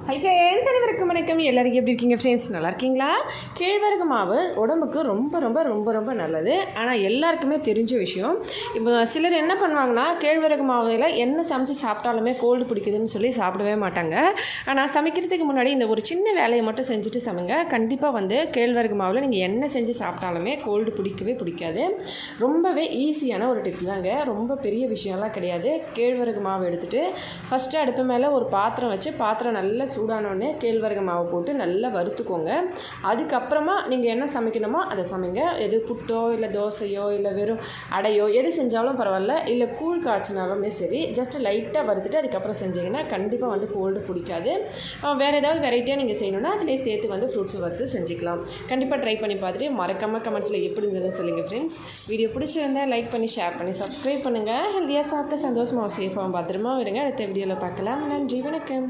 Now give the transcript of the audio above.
Hi friends, அனைவருக்கும் வணக்கம். எல்லாருக்கும் எப்படி இருக்கீங்க ஃப்ரெண்ட்ஸ்? நல்லா இருக்கீங்களா? கேழ்வரகு மாவு உடம்புக்கு ரொம்ப ரொம்ப ரொம்ப ரொம்ப நல்லது. ஆனால் எல்லாருக்குமே தெரிஞ்ச விஷயம். இப்போ சிலர் என்ன பண்ணுவாங்கன்னா, கேழ்வரகு மாவில் என்ன சமைச்சு சாப்பிட்டாலுமே கோல்டு பிடிக்குதுன்னு சொல்லி சாப்பிடவே மாட்டாங்க. ஆனால் சமைக்கிறதுக்கு முன்னாடி இந்த ஒரு சின்ன வேலையை மட்டும் செஞ்சுட்டு சமைங்க. கண்டிப்பாக கேழ்வரகு மாவில் நீங்கள் என்ன செஞ்சு சாப்பிட்டாலுமே கோல்டு பிடிக்கவே பிடிக்காது. ரொம்பவே ஈஸியான ஒரு டிப்ஸ் தாங்க. ரொம்ப பெரிய விஷயம்லாம் கிடையாது. கேழ்வரகு மாவு எடுத்துகிட்டு ஃபஸ்ட்டு அடுப்பு மேலே ஒரு பாத்திரம் வச்சு, பாத்திரம் நல்லா சூடானோடனே கேழ்வரகு மாவு போட்டு நல்லா வறுத்துக்கோங்க. அதுக்கப்புறமா நீங்கள் என்ன சமைக்கணுமோ அதை சமைங்க. எது புட்டோ இல்லை தோசையோ இல்லை வெறும் அடையோ எது செஞ்சாலும் பரவாயில்ல, இல்லை கூழ் காய்ச்சினாலுமே சரி, ஜஸ்ட் லைட்டாக வறுத்துட்டு அதுக்கப்புறம் செஞ்சிங்கன்னா கண்டிப்பாக கோல்டு பிடிக்காது. வேறு ஏதாவது வெரைட்டியாக நீங்கள் செய்யணுன்னா அதிலே சேர்த்து ஃப்ரூட்ஸ் வறுத்து செஞ்சுக்கலாம். கண்டிப்பாக ட்ரை பண்ணி பார்த்துட்டு மறக்காமல் கமெண்ட்ஸில் எப்படி இருந்ததுன்னு சொல்லுங்கள் ஃப்ரெண்ட்ஸ். வீடியோ பிடிச்சிருந்தால் லைக் பண்ணி ஷேர் பண்ணி சப்ஸ்கிரைப் பண்ணுங்கள். ஹெல்த்தியாக சாப்பிட்டு சந்தோஷமாக சேஃபாக பத்திரமா இருங்க. அடுத்த வீடியோவில் பார்க்கலாம். நன்றி, வணக்கம்.